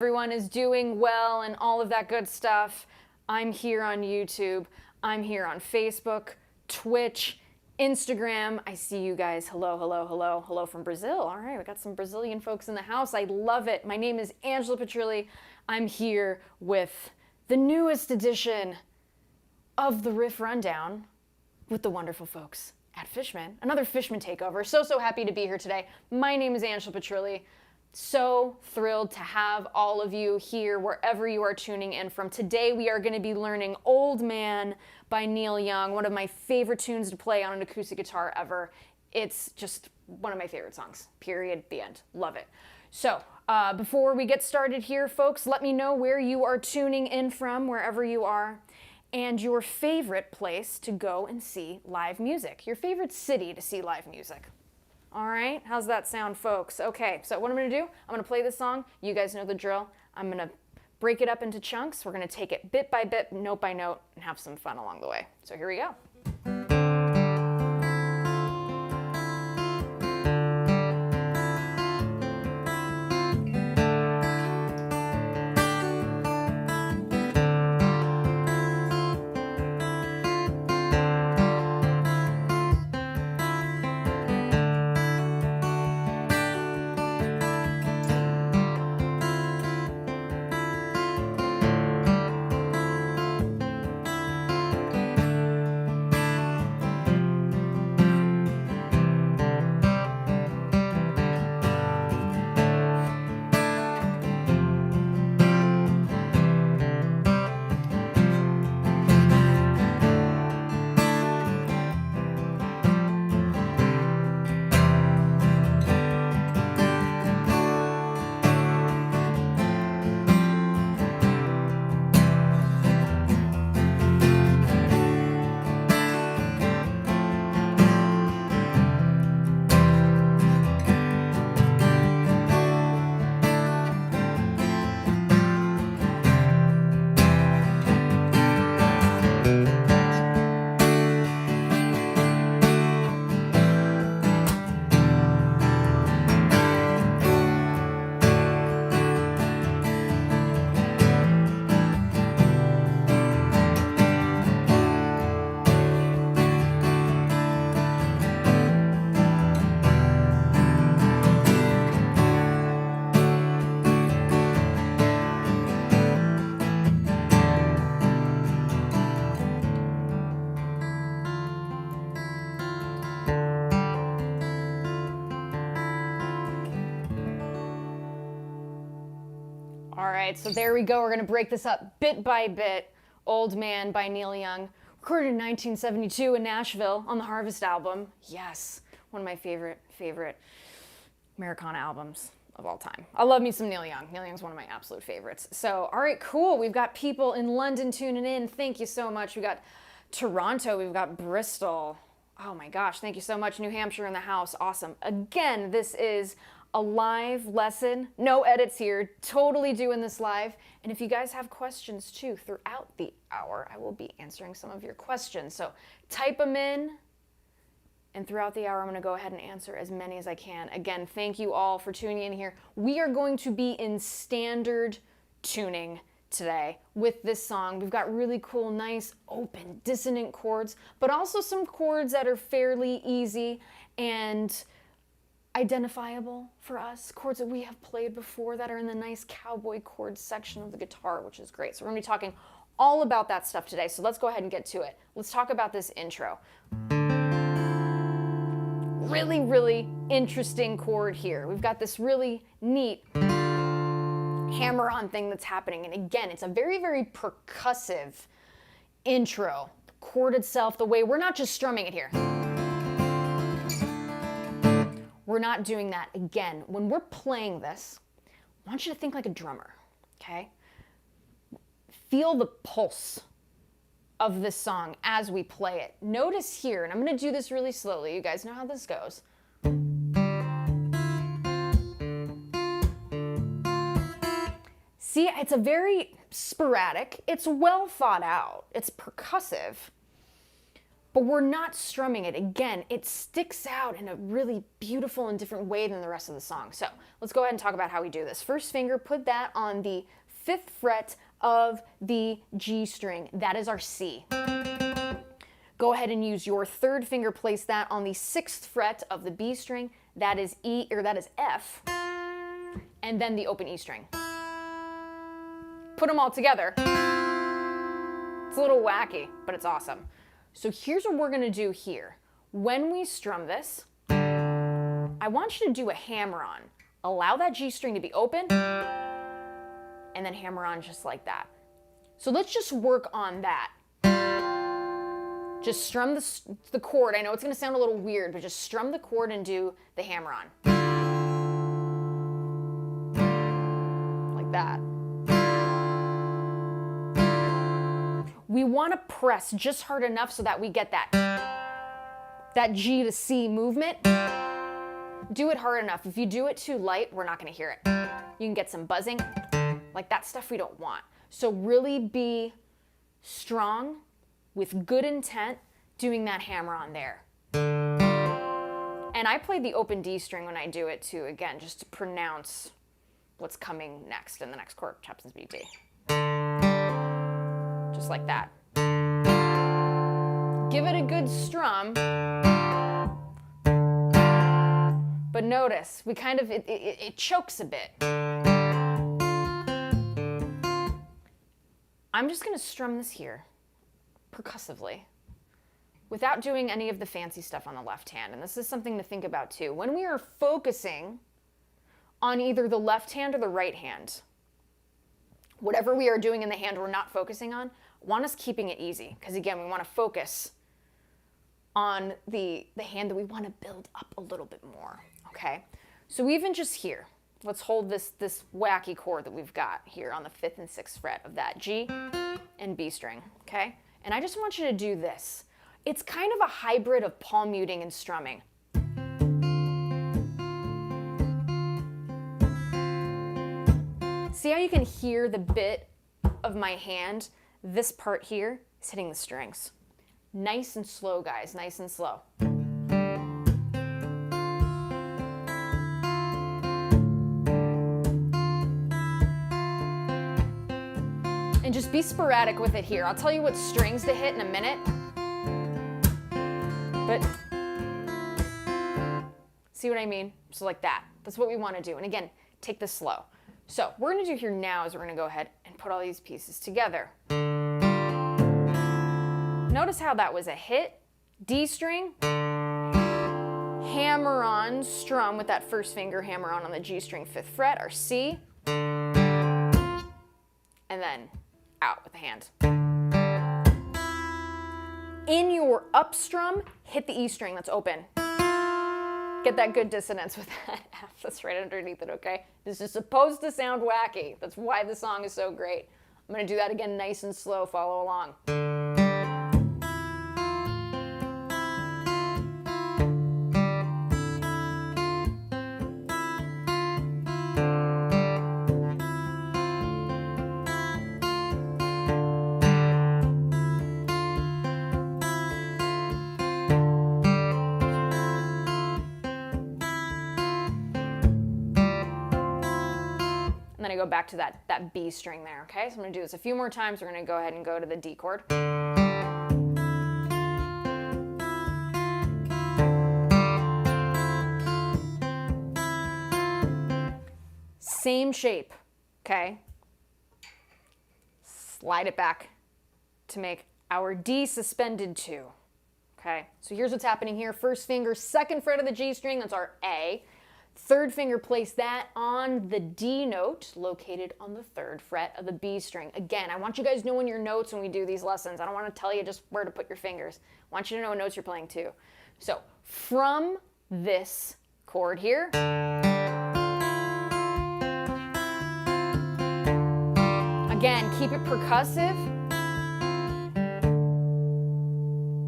Everyone is doing well and all of that good stuff. I'm here on YouTube. I'm here on Facebook, Twitch, Instagram. I see you guys. Hello, hello, hello. Hello from Brazil. All right, we got some Brazilian folks in the house. I love it. My name is Angela Petrilli. I'm here with the newest edition of the Riff Rundown with the wonderful folks at Fishman. Another Fishman takeover. So happy to be here today. My name is Angela Petrilli. So thrilled to have all of you here wherever you are tuning in from. Today we are going to be learning Old Man by Neil Young, one of my favorite tunes to play on an acoustic guitar ever. It's just one of my favorite songs, period, the end. Love it. So before we get started here, folks, let me know where you are tuning in from, wherever you are, and your favorite place to go and see live music, your favorite city to see live music. All right, how's that sound, folks? Okay, so what I'm gonna do, I'm gonna play this song. You guys know the drill. I'm gonna break it up into chunks. We're gonna take it bit by bit, note by note, and have some fun along the way. So here we go. All right, so there we go. We're going to break this up bit by bit. Old Man by Neil Young, recorded in 1972 in Nashville on the Harvest album. Yes, one of my favorite Americana albums of all time. I love me some Neil Young. Neil Young's one of my absolute favorites. So, all right, cool. We've got people in London tuning in. Thank you so much. We got Toronto. We've got Bristol. Oh my gosh, thank you so much. New Hampshire in the house. Awesome. Again, this is a live lesson, no edits here, totally doing this live. And if you guys have questions too throughout the hour, I will be answering some of your questions. So type them in, and throughout the hour, I'm gonna go ahead and answer as many as I can. Again, thank you all for tuning in here. We are going to be in standard tuning today with this song. We've got really cool, nice, open, dissonant chords, but also some chords that are fairly easy and identifiable for us, chords that we have played before that are in the nice cowboy chords section of the guitar, which is great. So we're gonna be talking all about that stuff today. So let's go ahead and get to it. Let's talk about this intro. Really interesting chord here. We've got this really neat hammer-on thing that's happening. And again, it's a very percussive intro. The chord itself, the way we're not just strumming it here. We're not doing that. Again, when we're playing this, I want you to think like a drummer, okay? Feel the pulse of this song as we play it. Notice here, and I'm gonna do this really slowly. You guys know how this goes. See, it's a very sporadic, it's well thought out, it's percussive, but we're not strumming it. Again, it sticks out in a really beautiful and different way than the rest of the song. So let's go ahead and talk about how we do this. First finger, put that on the 5th fret of the G string. That is our C. Go ahead and use your 3rd finger, place that on the 6th fret of the B string. That is E, or that is F. And then the open E string. Put them all together. It's a little wacky, but it's awesome. So here's what we're gonna do here. When we strum this, I want you to do a hammer on. Allow that G string to be open, and then hammer on just like that. So let's just work on that. Just strum the chord. I know it's gonna sound a little weird, but just strum the chord and do the hammer on. Like that. We wanna press just hard enough so that we get that G to C movement. Do it hard enough. If you do it too light, we're not gonna hear it. You can get some buzzing, like that stuff we don't want. So really be strong with good intent, doing that hammer on there. And I play the open D string when I do it too, again, just to pronounce what's coming next in the next chord, which happens to be D. Just like that. Give it a good strum. But notice, we kind of, it chokes a bit. I'm just gonna strum this here, percussively, without doing any of the fancy stuff on the left hand. And this is something to think about too. When we are focusing on either the left hand or the right hand, whatever we are doing in the hand we're not focusing on, want us keeping it easy. Because again, we want to focus on the hand that we want to build up a little bit more, okay? So even just here, let's hold this wacky chord that we've got here on the 5th and 6th fret of that G and B string, okay? And I just want you to do this. It's kind of a hybrid of palm muting and strumming. See how you can hear the bit of my hand? This part here is hitting the strings. Nice and slow, guys, nice and slow. And just be sporadic with it here. I'll tell you what strings to hit in a minute. But see what I mean? So like that. That's what we want to do. And again, take this slow. So what we're going to do here now is we're going to go ahead and put all these pieces together. Notice how that was a hit, D string, hammer on, strum with that 1st finger, hammer on the G string 5th fret, our C, and then out with the hand. In your up strum, hit the E string that's open. Get that good dissonance with that F that's right underneath it, okay? This is supposed to sound wacky. That's why the song is so great. I'm gonna do that again nice and slow, follow along. And then I go back to that B string there, okay? So I'm gonna do this a few more times. We're gonna go ahead and go to the D chord. Same shape, okay? Slide it back to make our D suspended 2, okay? So here's what's happening here. 1st finger, 2nd fret of the G string, that's our A. 3rd finger, place that on the D note, located on the 3rd fret of the B string. Again, I want you guys knowing your notes when we do these lessons. I don't want to tell you just where to put your fingers. I want you to know what notes you're playing too. So from this chord here, again, keep it percussive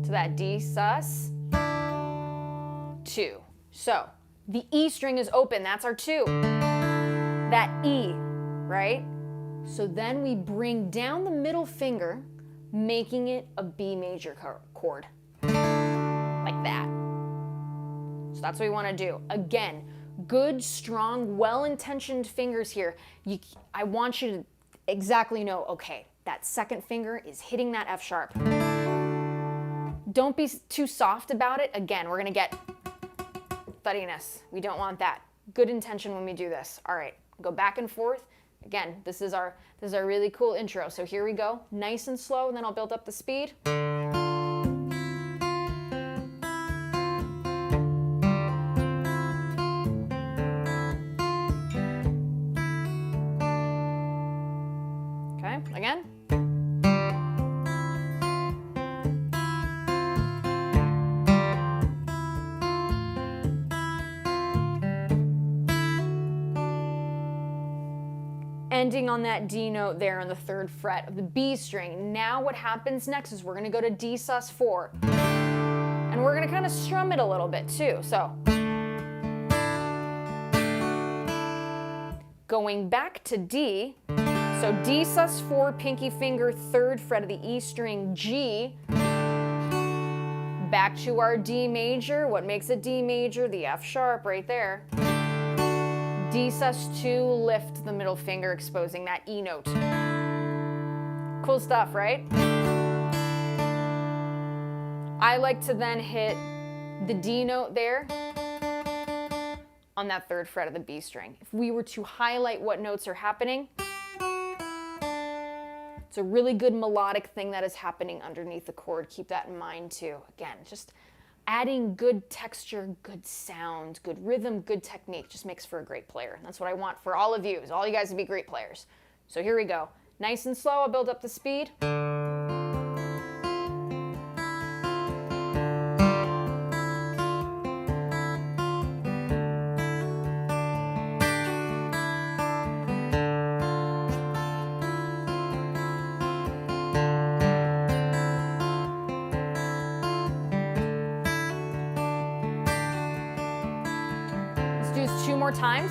to that D sus 2. So the E string is open, that's our 2. That E, right? So then we bring down the middle finger, making it a B major chord. And like that. So that's what we want to do. Again, good, strong, well-intentioned fingers here. I want you to exactly know, okay, that second finger is hitting that F sharp. Don't be too soft about it. Again, we're gonna get thuddiness. We don't want that. Good intention when we do this. All right, go back and forth. Again, this is our really cool intro. So here we go, nice and slow, and then I'll build up the speed. Okay, again. Ending on that D note there on the 3rd fret of the B string. Now what happens next is we're going to go to D sus4. And we're going to kind of strum it a little bit too. So going back to D, so D sus4, pinky finger, 3rd fret of the E string, G, back to our D major. What makes a D major? The F sharp right there. D sus2, lift the middle finger, exposing that E note. Cool stuff, right? I like to then hit the D note there on that 3rd fret of the B string. If we were to highlight what notes are happening, it's a really good melodic thing that is happening underneath the chord. Keep that in mind too. Again, just adding good texture, good sound, good rhythm, good technique just makes for a great player. And that's what I want for all of you, is all you guys to be great players. So here we go. Nice and slow, I'll build up the speed. Two more times.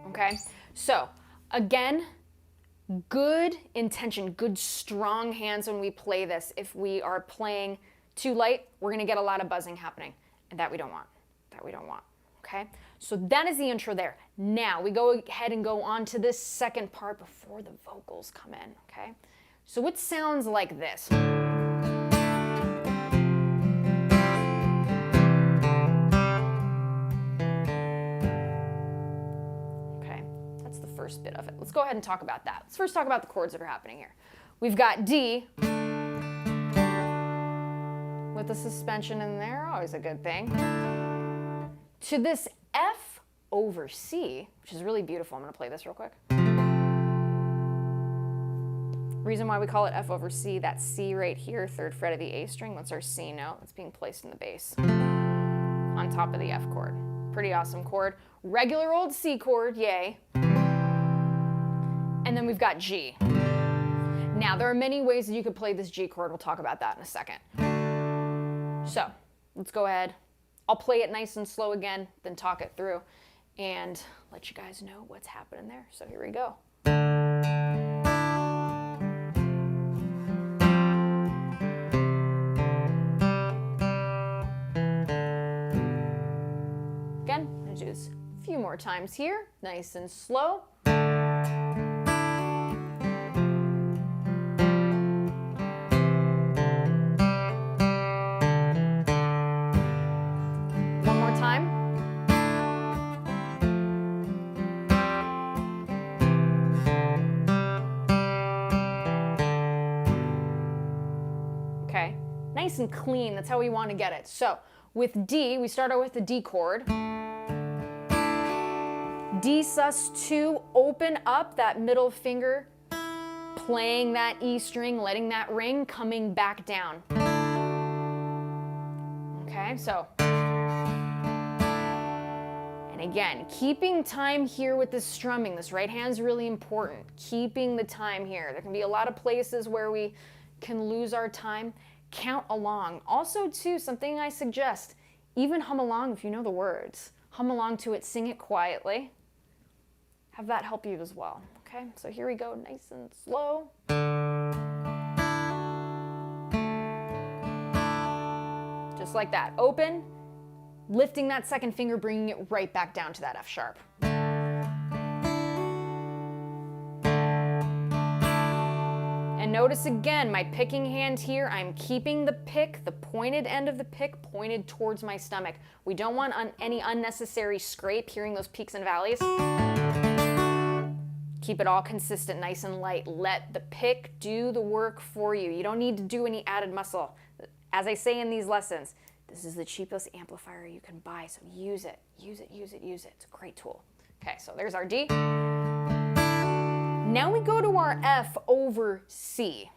Okay, so again, good intention, good strong hands when we play this. If we are playing too light, we're gonna get a lot of buzzing happening, and that we don't want, okay? So that is the intro there. Now we go ahead and go on to this second part before the vocals come in, okay? So it sounds like this. First bit of it. Let's go ahead and talk about that. Let's first talk about the chords that are happening here. We've got D with the suspension in there, always a good thing, to this F over C, which is really beautiful. I'm going to play this real quick. Reason why we call it F over C, that C right here, 3rd fret of the A string, that's our C note that's being placed in the bass on top of the F chord. Pretty awesome chord. Regular old C chord, yay. And then we've got G. Now, there are many ways that you could play this G chord. We'll talk about that in a second. So, let's go ahead. I'll play it nice and slow again, then talk it through, and let you guys know what's happening there. So here we go. Again, I'm gonna do this a few more times here, nice and slow. Nice and clean, that's how we want to get it. So with D, we start out with the D chord. D sus2, open up that middle finger, playing that E string, letting that ring, coming back down. Okay, so, And again, keeping time here with this strumming. This right hand's really important. Keeping the time here. There can be a lot of places where we can lose our time. Count along. Also, too, something I suggest, even hum along if you know the words. Hum along to it, sing it quietly. Have that help you as well. Okay, so here we go, nice and slow. Just like that. Open, lifting that second finger, bringing it right back down to that F sharp. And notice again, my picking hand here, I'm keeping the pick, the pointed end of the pick, pointed towards my stomach. We don't want any unnecessary scrape, hearing those peaks and valleys. Keep it all consistent, nice and light. Let the pick do the work for you. You don't need to do any added muscle. As I say in these lessons, this is the cheapest amplifier you can buy, so use it, use it, use it, use it. It's a great tool. Okay, so there's our D. Now we go to our F over C.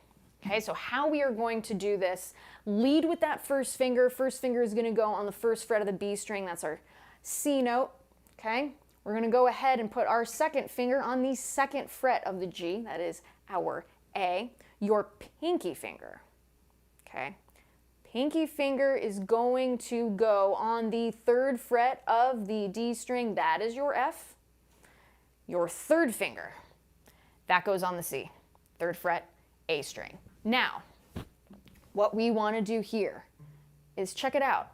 Okay, so how we are going to do this, lead with that first finger. First finger is gonna go on the first fret of the B string. That's our C note, okay? We're gonna go ahead and put our second finger on the second fret of the G. That is our A. Your pinky finger, okay? Pinky finger is going to go on the third fret of the D string. That is your F. Your third finger, that goes on the C, third fret, A string. Now, what we want to do here is check it out.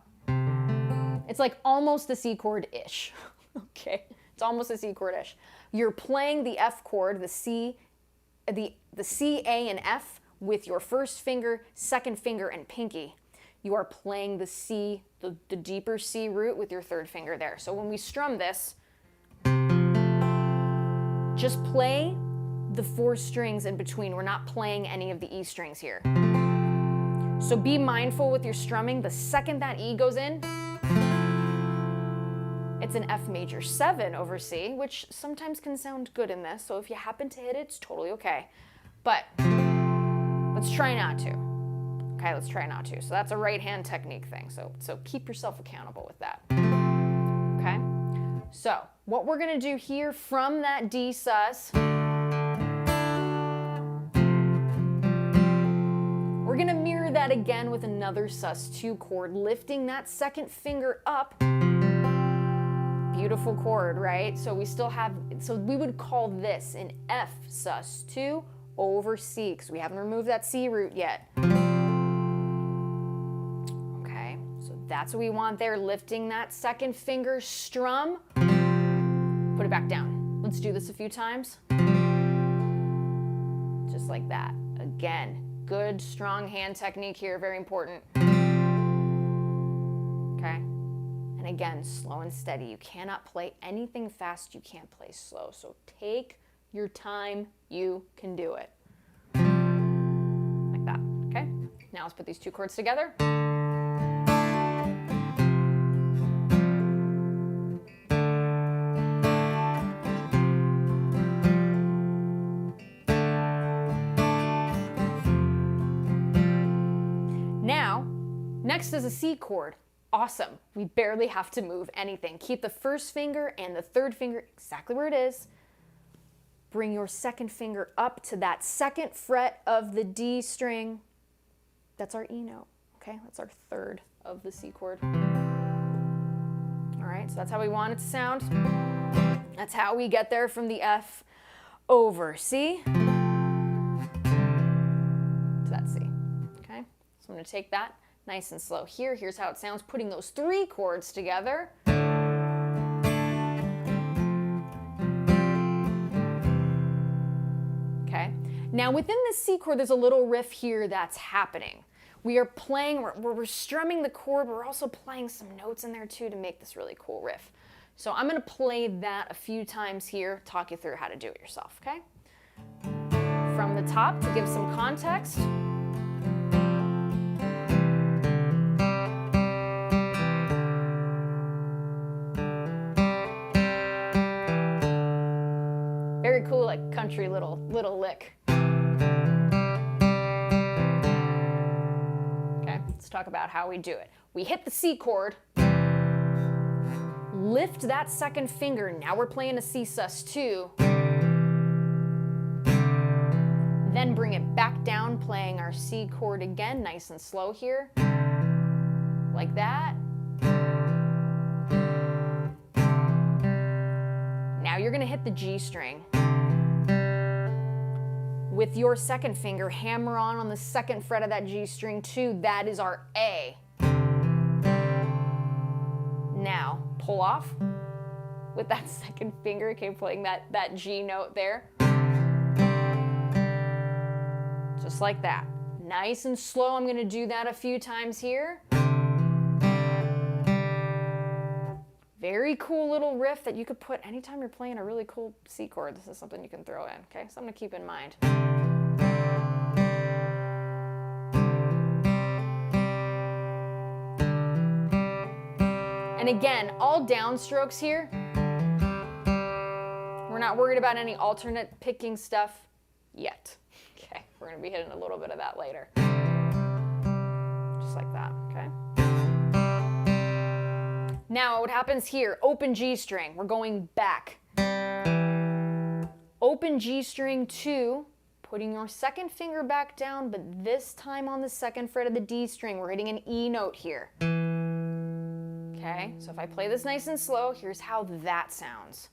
It's like almost a C chord-ish, okay? It's almost a C chord-ish. You're playing the F chord, the C, A, and F with your first finger, second finger, and pinky. You are playing the C, the deeper C root with your third finger there. So when we strum this, just play the 4 strings in between. We're not playing any of the E strings here. So be mindful with your strumming. The second that E goes in, it's an F major 7 over C, which sometimes can sound good in this. So if you happen to hit it, it's totally okay. But let's try not to. Okay, let's try not to. So that's a right hand technique thing. So keep yourself accountable with that. Okay? So what we're gonna do here from that D sus, we're gonna mirror that again with another sus2 chord, lifting that second finger up. Beautiful chord, right? So we still have, so we would call this an F sus2 over C, because we haven't removed that C root yet. Okay, so that's what we want there, lifting that second finger, strum, put it back down. Let's do this a few times. Just like that. Again, good, strong hand technique here, very important. Okay, and again, slow and steady. You cannot play anything fast, you can't play slow. So take your time, you can do it. Like that, okay? Now let's put these 2 chords together. Now, next is a C chord. Awesome. We barely have to move anything. Keep the first finger and the third finger exactly where it is. Bring your second finger up to that second fret of the D string. That's our E note, okay? That's our third of the C chord. All right, so that's how we want it to sound. That's how we get there from the F over C to that C, okay? So I'm gonna take that nice and slow here. Here's how it sounds, putting those 3 chords together. Okay, now within the C chord, there's a little riff here that's happening. We are playing, we're strumming the chord, but we're also playing some notes in there too to make this really cool riff. So I'm gonna play that a few times here, talk you through how to do it yourself, okay? From the top, to give some context. Very cool, like country little lick. Okay, let's talk about how we do it. We hit the C chord, lift that second finger. Now we're playing a C sus2. Then bring it back down, playing our C chord again, nice and slow here, like that. Now you're gonna hit the G string. With your second finger, hammer on the second fret of that G string too. That is our A. Now, pull off with that second finger, okay, playing that G note there. Just like that. Nice and slow. I'm gonna do that a few times here. Very cool little riff that you could put anytime you're playing a really cool C chord. This is something you can throw in, okay? Something to keep in mind. And again, all downstrokes here. We're not worried about any alternate picking stuff yet. Okay, we're gonna be hitting a little bit of that later. Just like that, okay? Now what happens here, open G string, we're going back. Open G string 2, putting your second finger back down, but this time on the second fret of the D string, we're hitting an E note here. Okay, so if I play this nice and slow, here's how that sounds.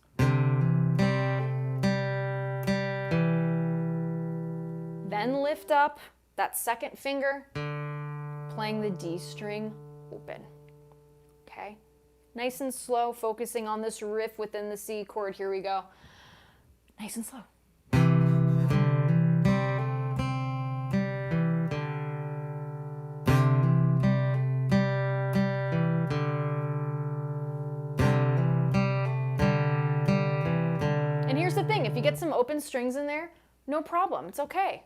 Then lift up that second finger, playing the D string open, okay? Nice and slow, focusing on this riff within the C chord. Here we go. Nice and slow. And here's the thing, if you get some open strings in there, no problem, it's okay.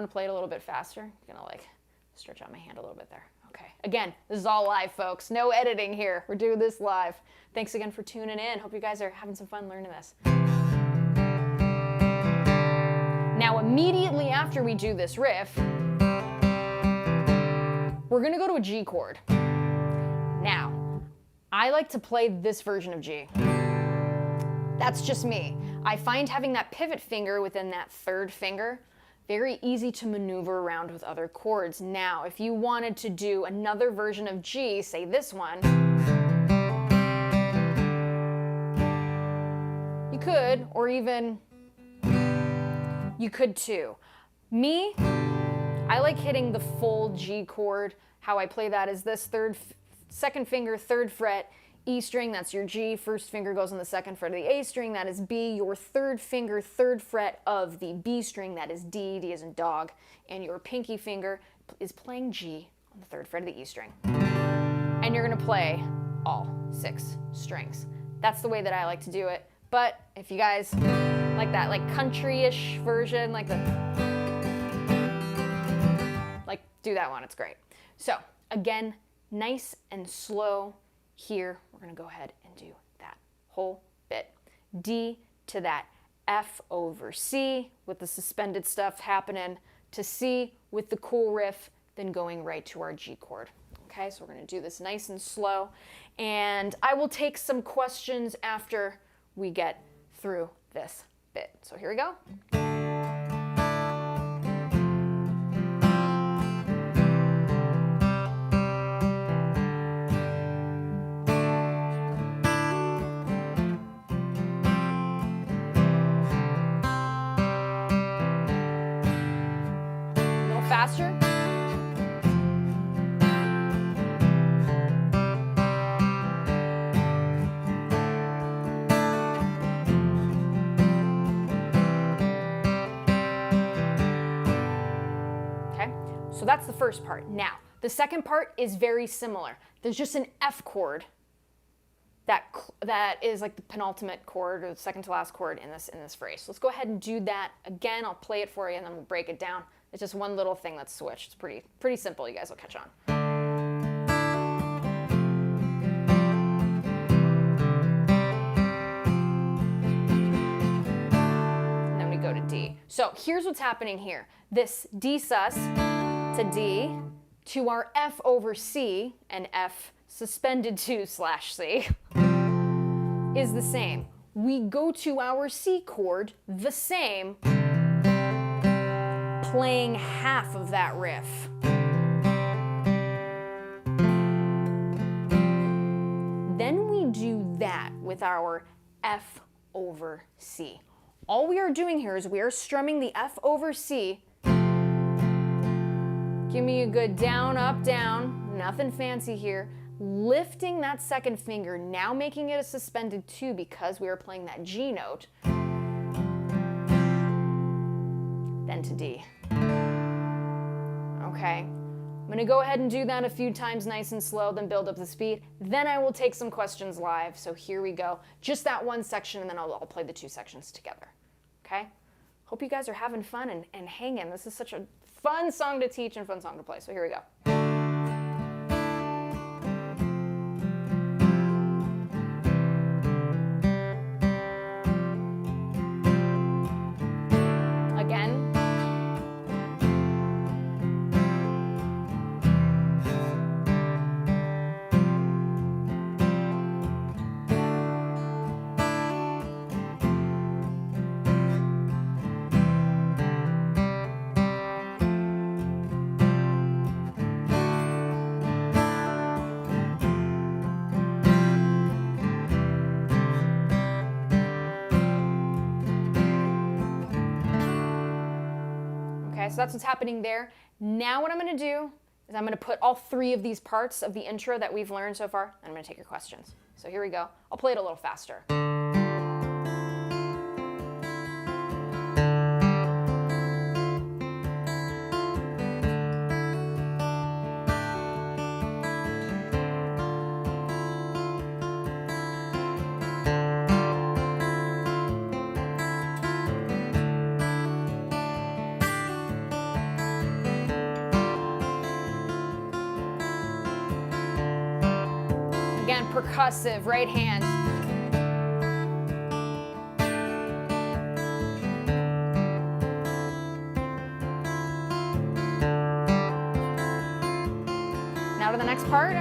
To play it a little bit faster. I'm gonna like stretch out my hand a little bit there. Okay, again, this is all live, folks. No editing here. We're doing this live. Thanks again for tuning in. Hope you guys are having some fun learning this. Now, immediately after we do this riff, we're gonna go to a G chord. Now, I like to play this version of G. That's just me. I find having that pivot finger within that third finger very easy to maneuver around with other chords. Now, if you wanted to do another version of G, say this one, you could, or even you could too. Me, I like hitting the full G chord. How I play that is this second finger, third fret, E string, that's your G, first finger goes on the second fret of the A string, that is B, your third finger, third fret of the B string, that is D, D as in dog, and your pinky finger is playing G on the third fret of the E string. And you're gonna play all 6 strings. That's the way that I like to do it, but if you guys like that like country-ish version, like do that one, it's great. So again, nice and slow. Here, we're gonna go ahead and do that whole bit. D to that F over C with the suspended stuff happening, to C with the cool riff, then going right to our G chord. Okay, so we're gonna do this nice and slow, and I will take some questions after we get through this bit. So here we go. Faster. Okay, so that's the first part. Now, the second part is very similar. There's just an F chord that is like the penultimate chord or the second to last chord in this phrase. So let's go ahead and do that again. I'll play it for you and then we'll break it down. It's just one little thing that's switched. It's pretty simple. You guys will catch on. And then we go to D. So here's what's happening here. This D sus to D to our F over C, and F suspended to slash C, is the same. We go to our C chord the same, playing half of that riff. Then we do that with our F over C. All we are doing here is we are strumming the F over C. Give me a good down, up, down, nothing fancy here. Lifting that second finger, now making it a suspended 2 because we are playing that G note. Then to D. Okay, I'm gonna go ahead and do that a few times nice and slow, then build up the speed. Then I will take some questions live, so here we go. Just that one section, and then I'll play the 2 sections together, okay? Hope you guys are having fun and hanging. This is such a fun song to teach and fun song to play, so here we go. So that's what's happening there. Now what I'm gonna do is I'm gonna put all 3 of these parts of the intro that we've learned so far, and I'm gonna take your questions. So here we go. I'll play it a little faster. Again, percussive, right hand. Now to the next part.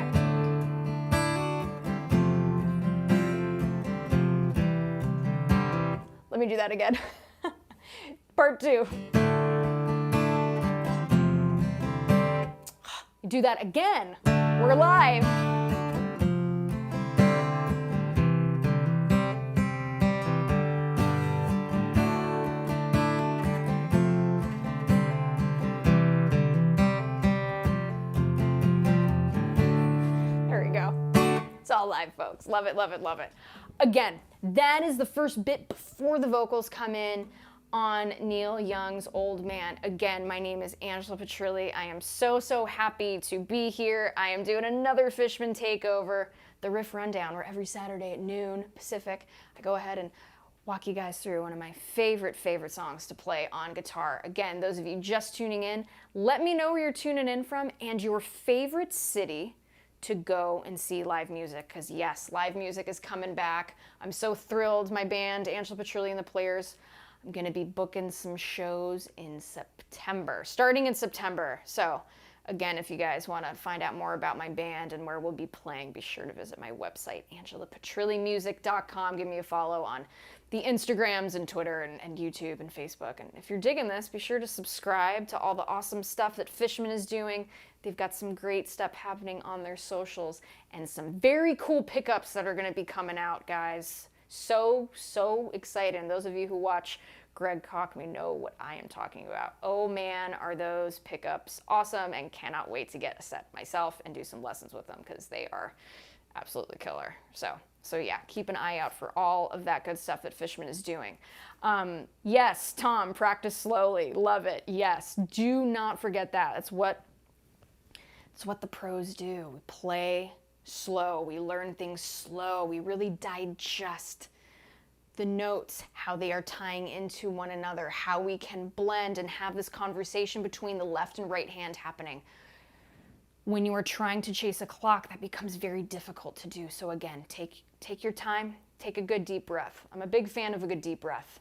Let me do that again. Part 2. Do that again. We're live. All live, folks. Love it, love it, love it. Again, that is the first bit before the vocals come in on Neil Young's Old Man. Again, my name is Angela Petrilli. I am so happy to be here. I am doing another Fishman takeover, the Riff Rundown, where every Saturday at noon Pacific, I go ahead and walk you guys through one of my favorite songs to play on guitar. Again, those of you just tuning in, let me know where you're tuning in from and your favorite city to go and see live music, because yes, live music is coming back. I'm so thrilled. My band, Angela Petrilli and the Players, I'm gonna be booking some shows in September, starting in September. So again, if you guys wanna find out more about my band and where we'll be playing, be sure to visit my website, angelapetrillimusic.com. Give me a follow on the Instagrams and Twitter and YouTube and Facebook. And if you're digging this, be sure to subscribe to all the awesome stuff that Fishman is doing. They've got some great stuff happening on their socials and some very cool pickups that are gonna be coming out, guys. So excited. And those of you who watch Greg Cockme know what I am talking about. Oh man, are those pickups awesome, and cannot wait to get a set myself and do some lessons with them, because they are absolutely killer. So yeah, keep an eye out for all of that good stuff that Fishman is doing. Yes, Tom, practice slowly. Love it. Yes, do not forget that. It's what the pros do. We play slow. We learn things slow. We really digest the notes, how they are tying into one another, how we can blend and have this conversation between the left and right hand happening. When you are trying to chase a clock, that becomes very difficult to do. So again, take your time, take a good deep breath. I'm a big fan of a good deep breath.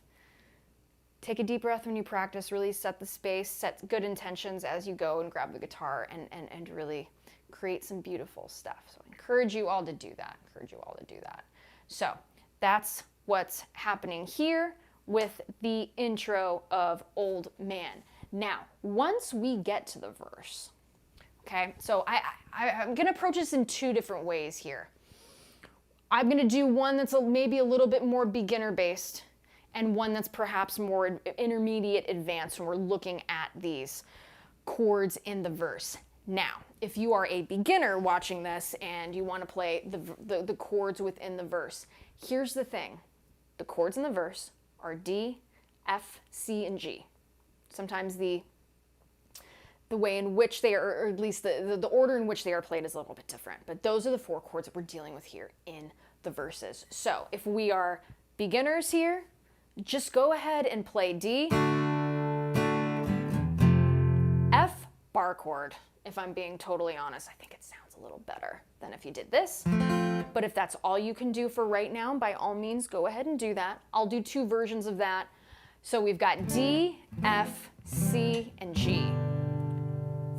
take a deep breath when you practice, really set the space, set good intentions as you go and grab the guitar and really create some beautiful stuff. So I encourage you all to do that. So that's what's happening here with the intro of Old Man. Now, once we get to the verse, okay, so I'm going to approach this in two different ways here. I'm going to do one that's maybe a little bit more beginner-based and one that's perhaps more intermediate advanced when we're looking at these chords in the verse. Now, if you are a beginner watching this and you want to play the chords within the verse, here's the thing. The chords in the verse are D, F, C, and G. Sometimes the way in which they are, or at least the order in which they are played is a little bit different. But those are the four chords that we're dealing with here in the verses. So if we are beginners here, just go ahead and play D, F, bar chord. If I'm being totally honest, I think it sounds a little better than if you did this. But if that's all you can do for right now, by all means, go ahead and do that. I'll do two versions of that. So we've got D, F, C, and G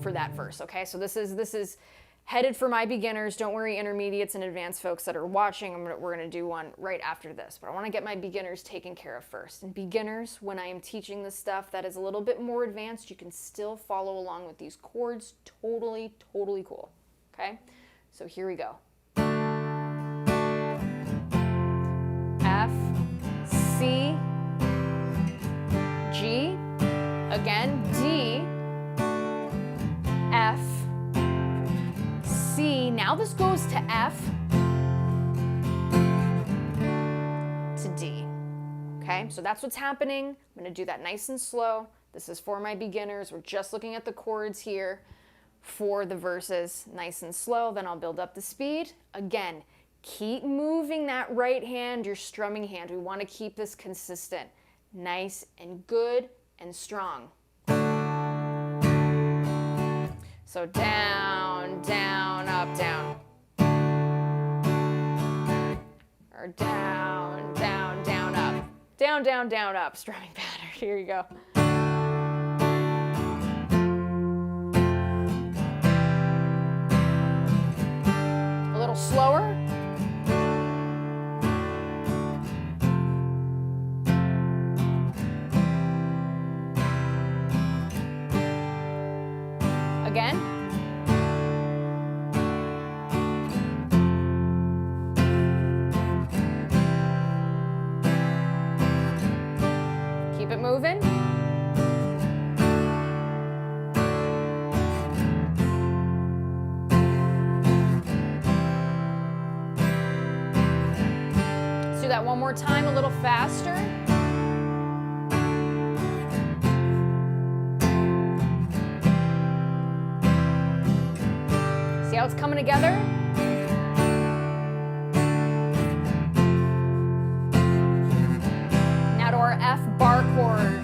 for that verse, okay? So this is headed for my beginners. Don't worry, intermediates and advanced folks that are watching, we're gonna do one right after this. But I wanna get my beginners taken care of first. And beginners, when I am teaching this stuff that is a little bit more advanced, you can still follow along with these chords. Totally, totally cool, okay? So here we go. F, C, G, again, D, F, C. Now this goes to F, to D. Okay, so that's what's happening. I'm going to do that nice and slow. This is for my beginners. We're just looking at the chords here for the verses, nice and slow. Then I'll build up the speed. Again, keep moving that right hand, your strumming hand. We want to keep this consistent, nice and good and strong. So down, down, up, down. Or down, down, down, up. Down, down, down, up, strumming pattern. Here you go. A little slower. Again. Keep it moving. Let's do that one more time, a little faster. See how it's coming together? Now to our F bar chord.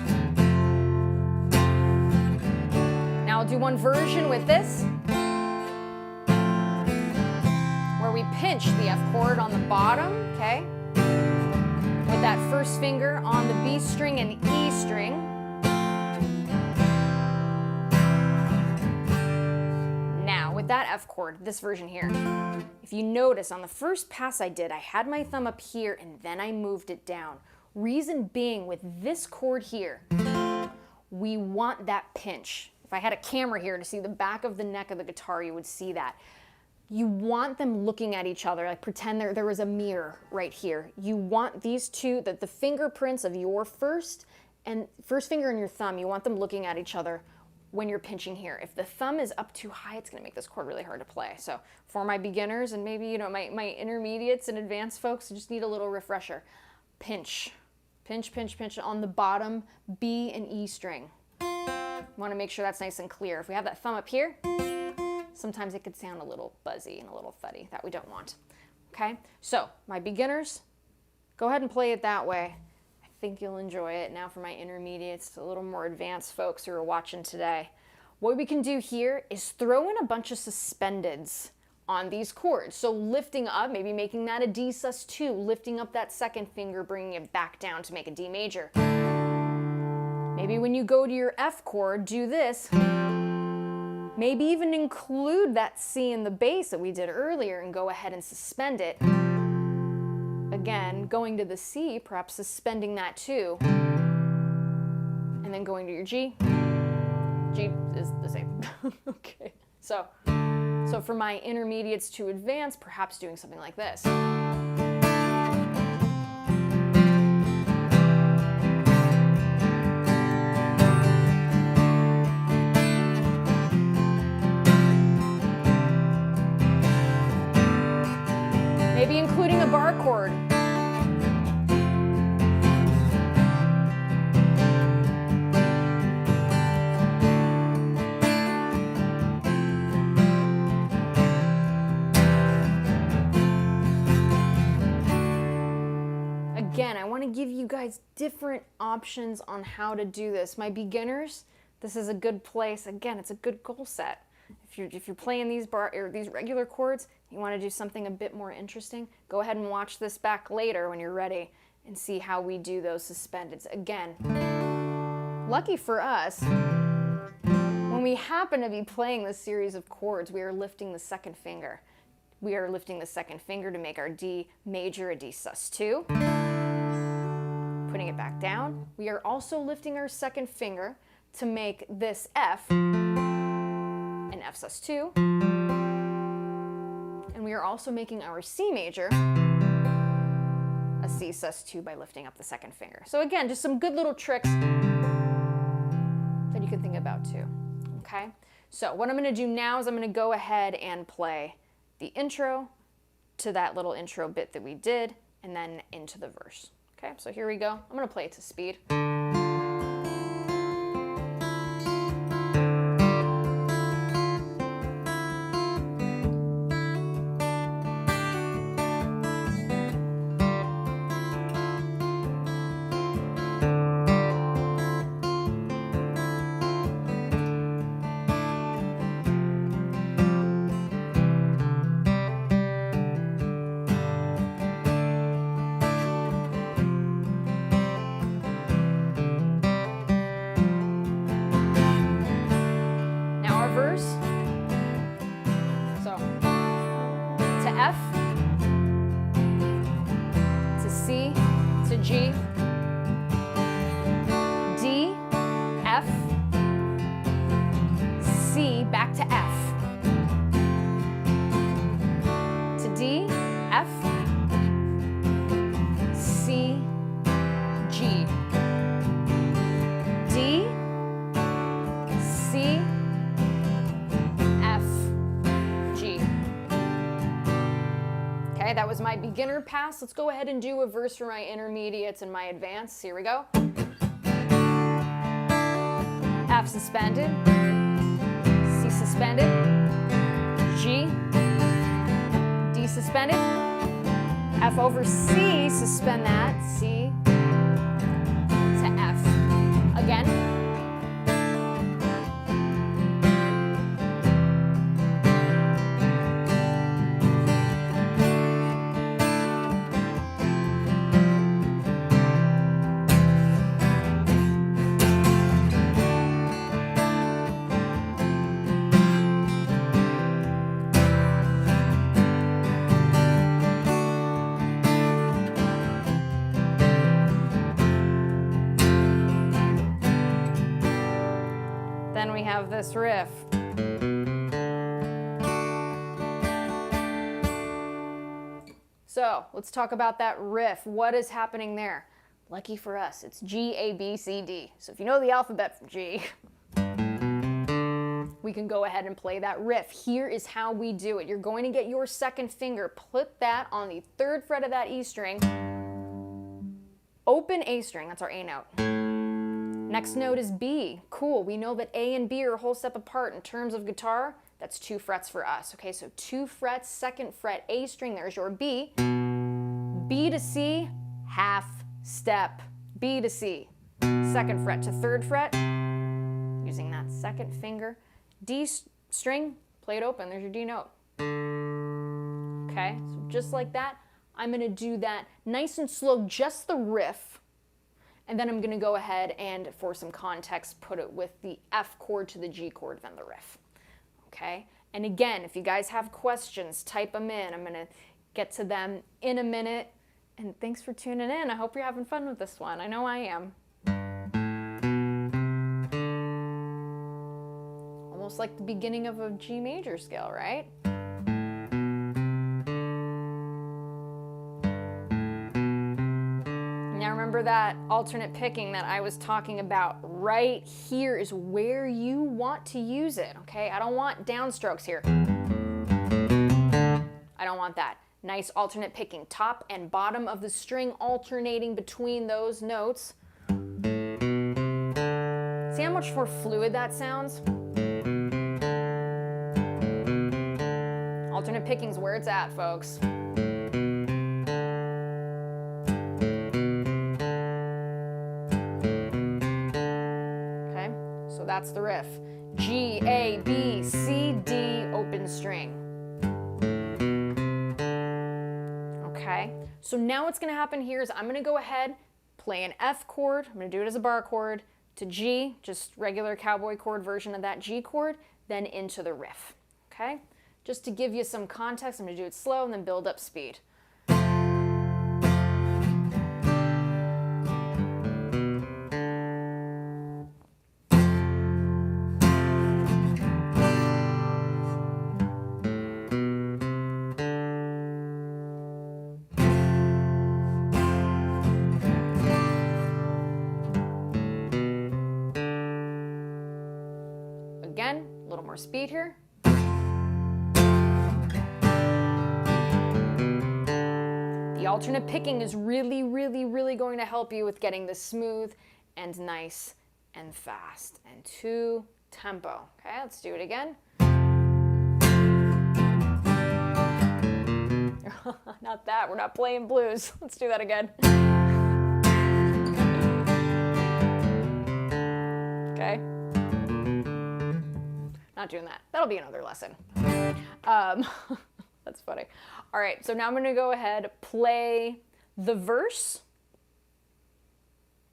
Now I'll do one version with this, where we pinch the F chord on the bottom, okay? With that first finger on the B string and E string. That F chord, this version here, if you notice on the first pass I did, I had my thumb up here and then I moved it down. Reason being, with this chord here, we want that pinch. If I had a camera here to see the back of the neck of the guitar, you would see that. You want them looking at each other, like pretend there was a mirror right here. You want these two, the fingerprints of your first finger and your thumb, you want them looking at each other when you're pinching here. If the thumb is up too high, it's gonna make this chord really hard to play. So for my beginners and maybe my intermediates and advanced folks who just need a little refresher, pinch, pinch, pinch, pinch on the bottom B and E string. Wanna make sure that's nice and clear. If we have that thumb up here, sometimes it could sound a little buzzy and a little thuddy. That we don't want, okay? So my beginners, go ahead and play it that way. I think you'll enjoy it. Now for my intermediates, a little more advanced folks who are watching today. What we can do here is throw in a bunch of suspendeds on these chords. So lifting up, maybe making that a D sus2, lifting up that second finger, bringing it back down to make a D major. Maybe when you go to your F chord, do this. Maybe even include that C in the bass that we did earlier and go ahead and suspend it. Again, going to the C, perhaps suspending that too. And then going to your G. G is the same. Okay, so for my intermediates to advanced, perhaps doing something like this. Maybe including a bar chord. Again, I want to give you guys different options on how to do this. My beginners, this is a good place. Again, it's a good goal set. If you're playing these these regular chords, you want to do something a bit more interesting, go ahead and watch this back later when you're ready and see how we do those suspendeds. Again, lucky for us, when we happen to be playing this series of chords, we are lifting the second finger. We are lifting the second finger to make our D major a D sus2. Putting it back down. We are also lifting our second finger to make this F an F sus2. And we are also making our C major a C sus2 by lifting up the second finger. So again, just some good little tricks that you can think about too. Okay? So what I'm going to do now is I'm going to go ahead and play the intro to that little intro bit that we did, and then into the verse. Okay, so here we go. I'm going to play it to speed. F, to C, to G, D, F, C, back to F, to D, F, C, G, D, C, F, G. Okay, that was my beginner pass. Let's go ahead and do a verse for my intermediates and my advanced. Here we go. F suspended, C suspended, G, D suspended, F over C, suspend that, C to F. Again. Then we have this riff. So let's talk about that riff. What is happening there? Lucky for us, it's G, A, B, C, D. So if you know the alphabet from G, we can go ahead and play that riff. Here is how we do it. You're going to get your second finger, put that on the 3rd fret of that E string, open A string, that's our A note. Next note is B. Cool, we know that A and B are a whole step apart. In terms of guitar, that's 2 frets for us. Okay, so 2 frets, 2nd fret, A string, there's your B. B to C, half step. B to C. 2nd fret to 3rd fret, using that 2nd finger. D string, play it open, there's your D note. Okay, so just like that, I'm gonna do that nice and slow, just the riff. And then I'm going to go ahead and, for some context, put it with the F chord to the G chord, then the riff. Okay? And again, if you guys have questions, type them in. I'm going to get to them in a minute. And thanks for tuning in. I hope you're having fun with this one. I know I am. Almost like the beginning of a G major scale, right? Now remember that alternate picking that I was talking about. Right here is where you want to use it, okay? I don't want downstrokes here. I don't want that. Nice alternate picking, top and bottom of the string alternating between those notes. See how much more fluid that sounds? Alternate picking's where it's at, folks. Okay, so that's the riff. G, A, B, C, D, open string. Okay, so now what's going to happen here is I'm going to go ahead, play an F chord. I'm going to do it as a bar chord, to G, just regular cowboy chord version of that G chord, then into the riff. Okay, just to give you some context, I'm going to do it slow and then build up speed. Again, a little more speed here. The alternate picking is really, really, really going to help you with getting this smooth and nice and fast and to tempo. Okay, let's do it again. Not that, we're not playing blues. Let's do that again. Okay. Not doing that. That'll be another lesson. That's funny. All right, so now I'm going to go ahead, play the verse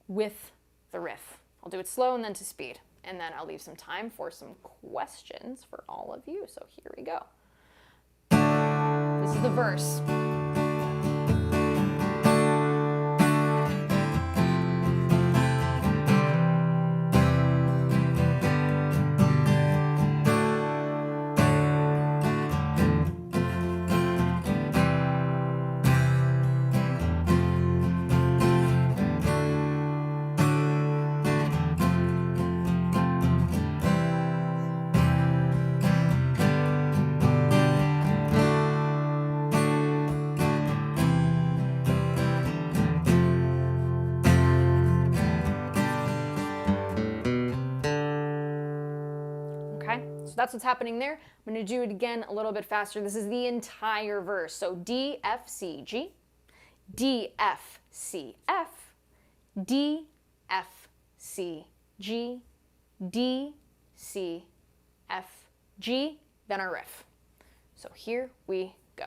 with the riff. I'll do it slow and then to speed, and then I'll leave some time for some questions for all of you. So here we go. This is the verse. So that's what's happening there. I'm going to do it again a little bit faster. This is the entire verse. So D, F, C, G, D, F, C, F, D, F, C, G, D, C, F, G, then our riff. So here we go.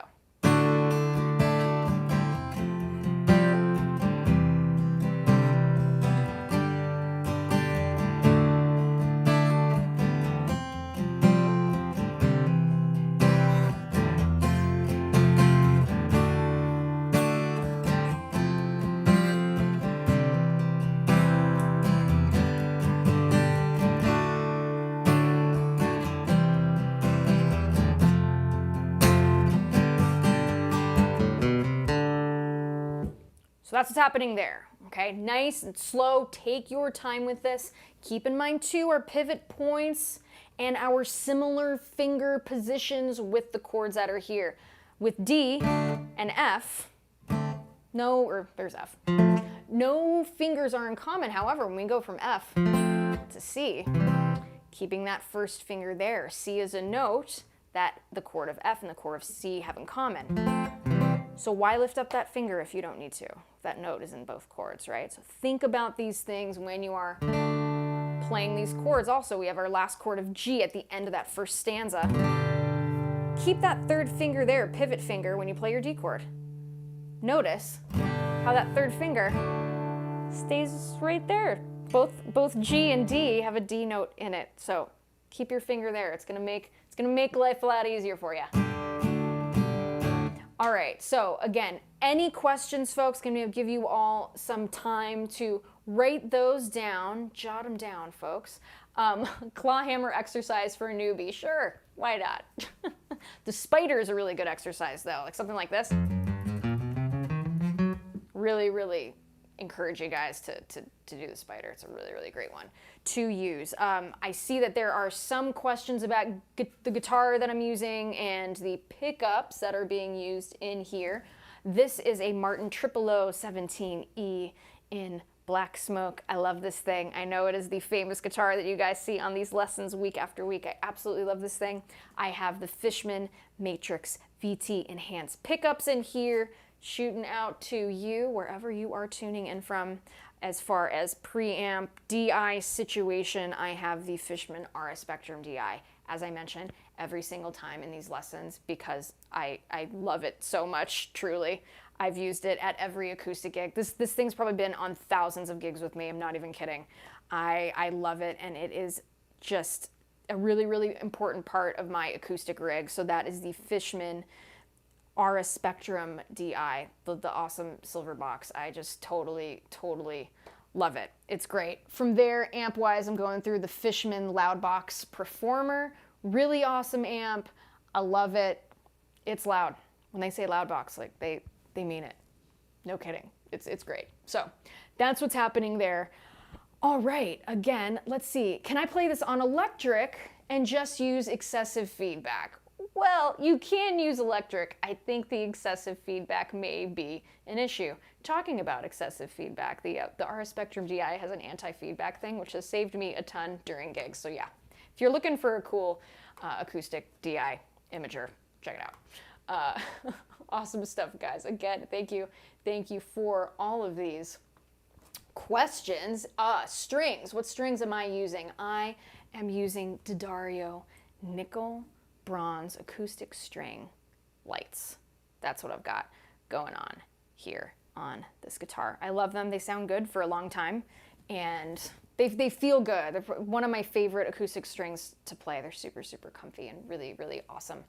So that's what's happening there, okay? Nice and slow, take your time with this. Keep in mind too our pivot points and our similar finger positions with the chords that are here. With D and F, there's F. No fingers are in common, however, when we go from F to C, keeping that first finger there. C is a note that the chord of F and the chord of C have in common. So why lift up that finger if you don't need to? That note is in both chords, right? So think about these things when you are playing these chords. Also, we have our last chord of G at the end of that first stanza. Keep that third finger there, pivot finger, when you play your D chord. Notice how that third finger stays right there. Both G and D have a D note in it, so keep your finger there. It's gonna make life a lot easier for you. All right, so again, any questions, folks? Gonna give you all some time to write those down, jot them down, folks. Claw hammer exercise for a newbie, sure, why not? The spider is a really good exercise though, like something like this. Really, really encourage you guys to do the spider. It's a really, really great one to use. I see that there are some questions about the guitar that I'm using and the pickups that are being used in here. This is a Martin 0017E in Black Smoke. I love this thing. I know it is the famous guitar that you guys see on these lessons week after week. I absolutely love this thing. I have the Fishman Matrix VT Enhanced pickups in here, shooting out to you wherever you are tuning in from. As far as preamp DI situation, I have the Fishman RS Spectrum DI, as I mentioned, every single time in these lessons because I love it so much, truly. I've used it at every acoustic gig. This thing's probably been on thousands of gigs with me. I'm not even kidding. I love it, and it is just a really, really important part of my acoustic rig. So that is the Fishman RS Spectrum DI, the awesome silver box. I just totally, totally love it. It's great. From there, amp-wise, I'm going through the Fishman Loudbox Performer. Really awesome amp. I love it. It's loud. When they say Loudbox, like they mean it. No kidding. It's great. So that's what's happening there. All right, again, let's see. Can I play this on electric and just use excessive feedback? Well, you can use electric. I think the excessive feedback may be an issue. Talking about excessive feedback, the RS Spectrum DI has an anti-feedback thing, which has saved me a ton during gigs. So yeah, if you're looking for a cool acoustic DI imager, check it out. Awesome stuff, guys. Again, thank you for all of these questions. Strings. What strings am I using? I am using D'Addario nickel bronze acoustic string lights. That's what I've got going on here on this guitar. I love them. They sound good for a long time, and they feel good. They're one of my favorite acoustic strings to play. They're super, super comfy and really, really awesome.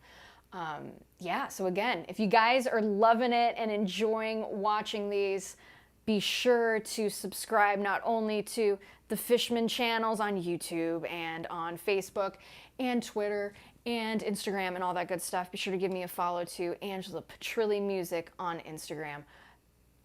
Yeah, so again, if you guys are loving it and enjoying watching these, be sure to subscribe not only to the Fishman channels on YouTube and on Facebook and Twitter and Instagram and all that good stuff. Be sure to give me a follow to Angela Petrilli Music on Instagram,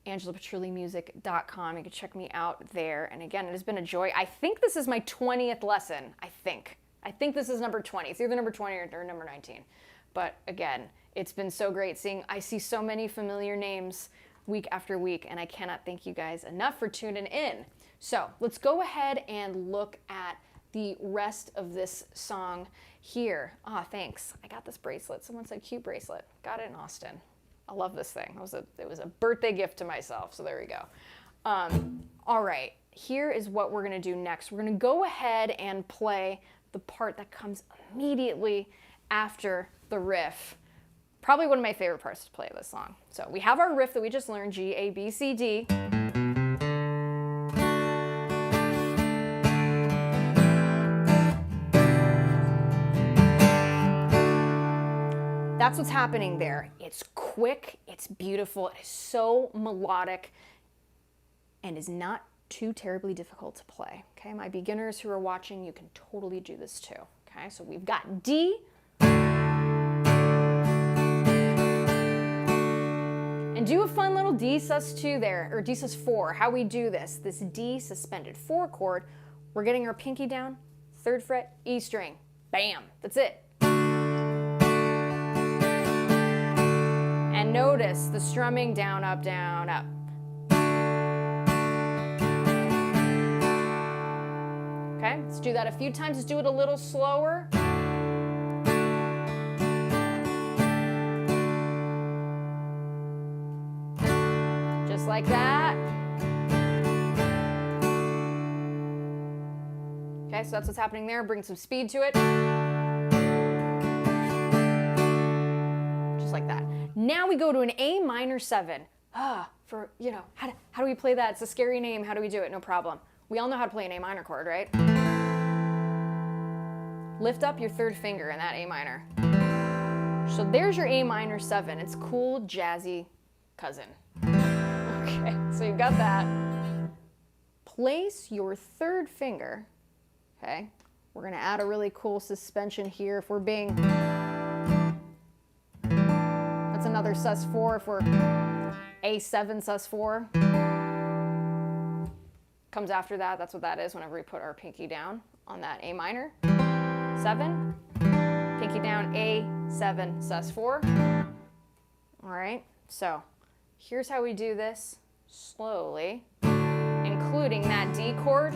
angelapetrillimusic.com. You can check me out there. And again, it has been a joy. I think this is my 20th lesson. I think this is number 20. It's either number 20 or number 19. But again, it's been so great I see so many familiar names week after week, and I cannot thank you guys enough for tuning in. So let's go ahead and look at the rest of this song here. Thanks. I got this bracelet. Someone said cute bracelet. Got it in Austin. I love this thing. It was a birthday gift to myself, so there we go. All right, here is what we're gonna do next. We're gonna go ahead and play the part that comes immediately after the riff. Probably one of my favorite parts to play this song. So we have our riff that we just learned, G, A, B, C, D. That's what's happening there. It's quick, it's beautiful, it is so melodic, and is not too terribly difficult to play. Okay, my beginners who are watching, you can totally do this too. Okay, so we've got D, and do a fun little D sus2 there, or D sus4. How we do this D suspended 4 chord, we're getting our pinky down, 3rd fret, E string. Bam, that's it. And notice the strumming down, up, down, up. Okay, let's do that a few times. Let's do it a little slower. Just like that. Okay, so that's what's happening there. Bring some speed to it. Just like that. Now we go to an A minor 7. for, you know, how do we play that? It's a scary name. How do we do it? No problem. We all know how to play an A minor chord, right? Lift up your third finger in that A minor. So there's your A minor 7. It's cool, jazzy cousin. Okay, so you've got that. Place your third finger, okay? We're gonna add a really cool suspension here if we're being, that's another sus4 if we're A7 sus4. Comes after that, that's what that is whenever we put our pinky down on that A minor. 7, pinky down, A7 sus4. All right, so here's how we do this slowly, including that D chord.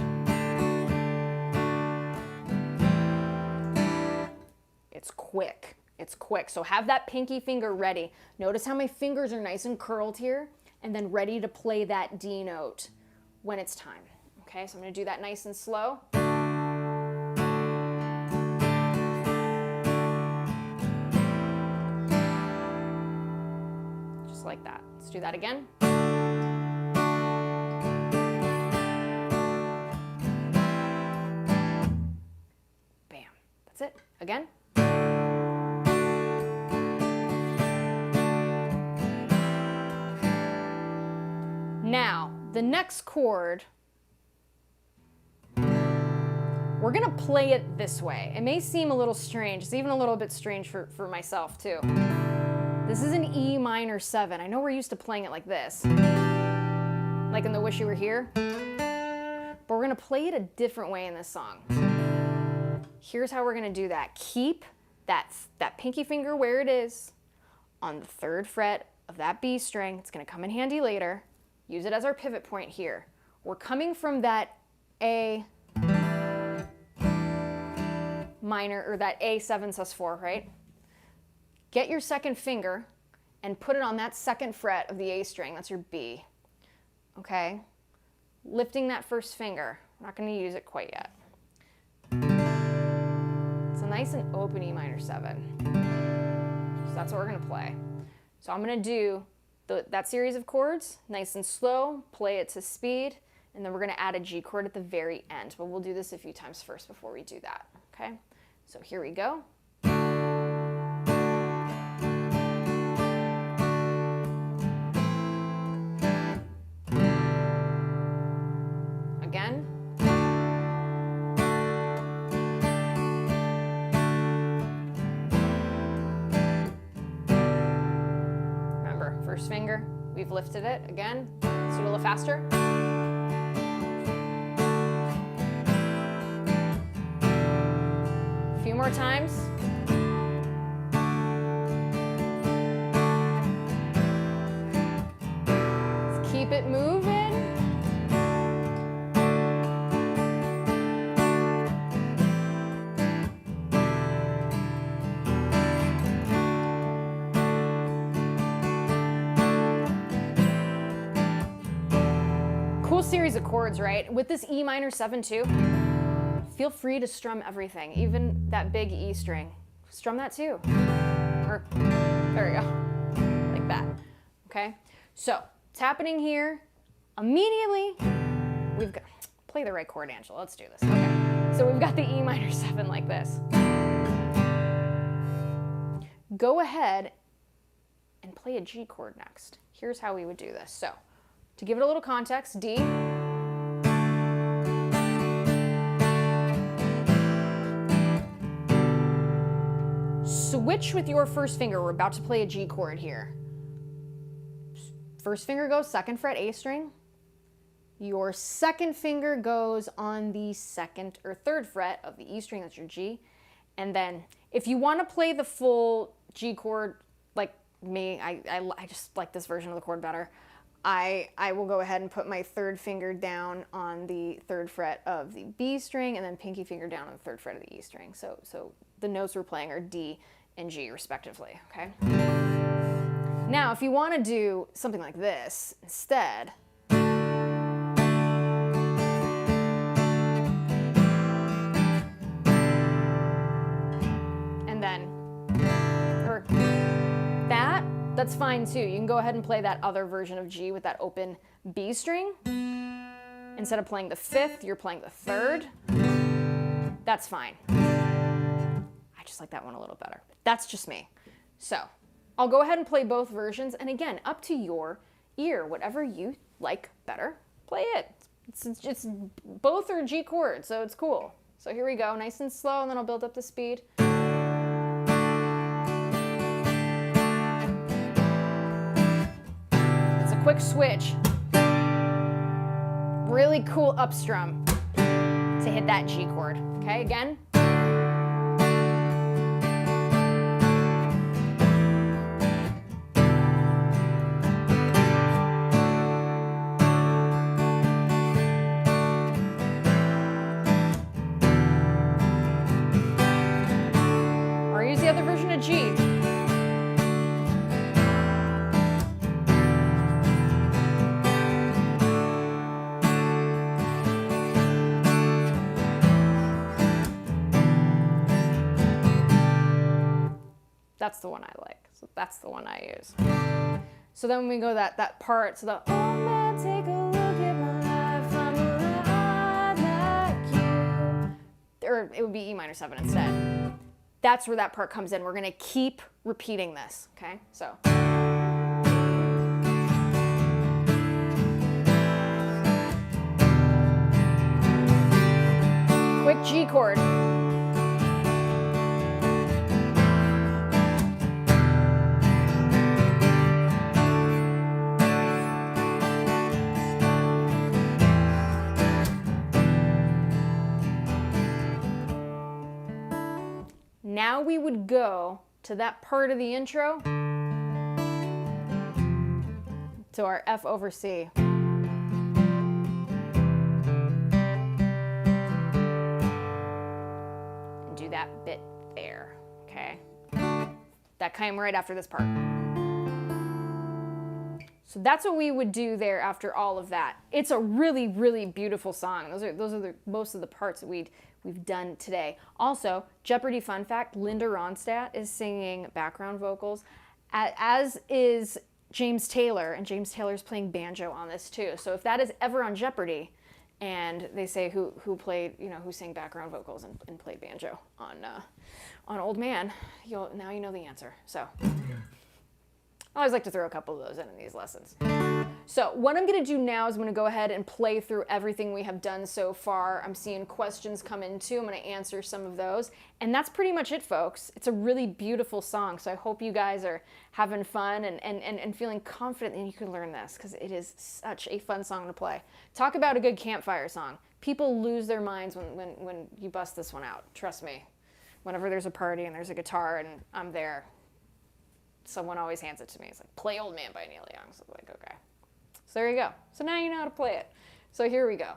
It's quick. It's quick. So have that pinky finger ready. Notice how my fingers are nice and curled here, and then ready to play that D note when it's time. Okay, so I'm going to do that nice and slow. Just like that. Let's do that again. Bam. That's it. Again. Now, the next chord, we're gonna play it this way. It may seem a little strange. It's even a little bit strange for myself too. This is an E minor 7. I know we're used to playing it like this, like in the Wish You Were Here, but we're gonna play it a different way in this song. Here's how we're gonna do that. Keep that pinky finger where it is on the 3rd fret of that B string. It's gonna come in handy later. Use it as our pivot point here. We're coming from that A minor, or that A7 sus4, right? Get your 2nd finger and put it on that 2nd fret of the A string. That's your B, okay? Lifting that 1st finger. I'm not gonna use it quite yet. It's a nice and open E minor 7. So that's what we're gonna play. So I'm gonna do that series of chords, nice and slow, play it to speed, and then we're gonna add a G chord at the very end, but we'll do this a few times first before we do that, okay? So here we go. Again. First finger, we've lifted it. Again, let's do it a little faster. A few more times. Let's keep it moving. Cool series of chords, right? With this E minor 7 too, feel free to strum everything, even that big E string. Strum that too. Or, there we go, like that, okay? So, it's happening here. Immediately, we've got, play the right chord, Angela, let's do this. Okay, so we've got the E minor 7 like this. Go ahead and play a G chord next. Here's how we would do this. So, to give it a little context, D. Switch with your 1st finger. We're about to play a G chord here. 1st finger goes 2nd fret A string. Your 2nd finger goes on the 2nd or 3rd fret of the E string, that's your G. And then if you want to play the full G chord like me, I just like this version of the chord better. I will go ahead and put my 3rd finger down on the 3rd fret of the B string and then pinky finger down on the 3rd fret of the E string. So the notes we're playing are D and G respectively, okay? Now, if you want to do something like this instead, and then, or that that's fine too. You can go ahead and play that other version of G with that open B string. Instead of playing the 5th, you're playing the 3rd. That's fine. I just like that one a little better. That's just me. So I'll go ahead and play both versions. And again, up to your ear, whatever you like better, play it. It's both are G chords, so it's cool. So here we go, nice and slow, and then I'll build up the speed. It's a quick switch. Really cool up strum to hit that G chord. Okay, again. Or use the other version of G. That's the one I like. So that's the one I use. So then when we go that part, so the, oh man, take a look at my life, I'm alive like you. Or it would be E minor 7 instead. That's where that part comes in. We're gonna keep repeating this, okay? So. Quick G chord. Now we would go to that part of the intro, to our F over C. And do that bit there, okay? That came right after this part. So that's what we would do there after all of that. It's a really, really beautiful song. Those are most of the parts that we've done today. Also, Jeopardy fun fact, Linda Ronstadt is singing background vocals, as is James Taylor, and James Taylor's playing banjo on this too. So if that is ever on Jeopardy, and they say who played, who sang background vocals and played banjo on Old Man, now you know the answer. So I always like to throw a couple of those in these lessons. So what I'm going to do now is I'm going to go ahead and play through everything we have done so far. I'm seeing questions come in too. I'm going to answer some of those. And that's pretty much it, folks. It's a really beautiful song. So I hope you guys are having fun and feeling confident that you can learn this, because it is such a fun song to play. Talk about a good campfire song. People lose their minds when you bust this one out. Trust me. Whenever there's a party and there's a guitar and I'm there, someone always hands it to me. It's like, play Old Man by Neil Young. So I'm like, okay. So there you go. So now you know how to play it. So here we go.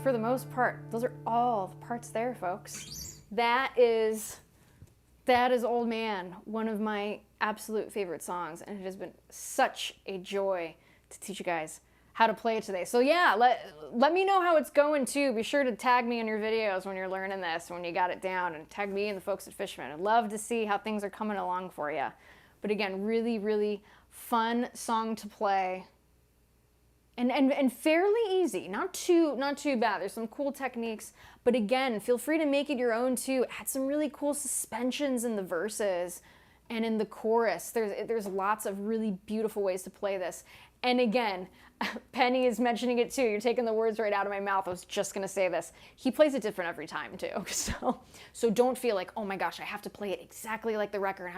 for the most part. Those are all the parts there, folks. That is Old Man, one of my absolute favorite songs, and it has been such a joy to teach you guys how to play it today. So yeah, let me know how it's going too. Be sure to tag me in your videos when you're learning this, when you got it down, and tag me and the folks at Fishman. I'd love to see how things are coming along for you. But again, really, really fun song to play. And fairly easy, not too bad. There's some cool techniques, but again, feel free to make it your own too. Add some really cool suspensions in the verses and in the chorus. There's lots of really beautiful ways to play this. And again, Penny is mentioning it too. You're taking the words right out of my mouth. I was just gonna say this. He plays it different every time too. So don't feel like, oh my gosh, I have to play it exactly like the record.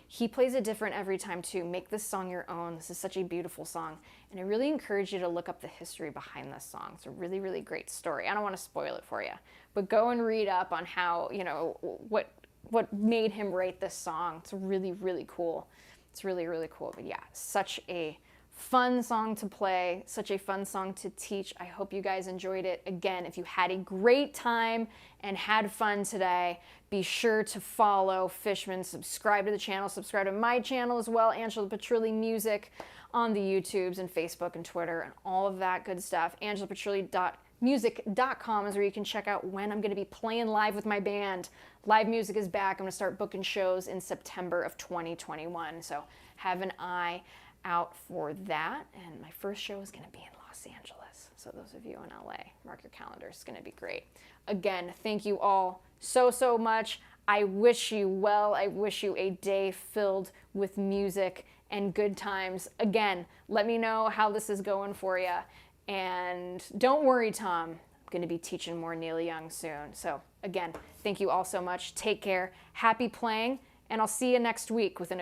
He plays it different every time too. Make this song your own. This is such a beautiful song. And I really encourage you to look up the history behind this song. It's a really, really great story. I don't want to spoil it for you, but go and read up on how, what made him write this song. It's really, really cool. It's really, really cool. But yeah, such a fun song to play, such a fun song to teach. I hope you guys enjoyed it. Again, if you had a great time and had fun today, be sure to follow Fishman, subscribe to the channel, subscribe to my channel as well, Angela Petrilli Music on the YouTubes and Facebook and Twitter and all of that good stuff. AngelaPetrilli.music.com is where you can check out when I'm going to be playing live with my band. Live music is back. I'm going to start booking shows in September of 2021, so have an eye out for that. And my first show is going to be in Los Angeles, so those of you in LA, mark your calendars. It's going to be great. Again, thank you all so much. I wish you well. I wish you a day filled with music and good times. Again, let me know how this is going for you, and don't worry, Tom, I'm going to be teaching more Neil Young soon. So again, thank you all so much. Take care, happy playing, and I'll see you next week with an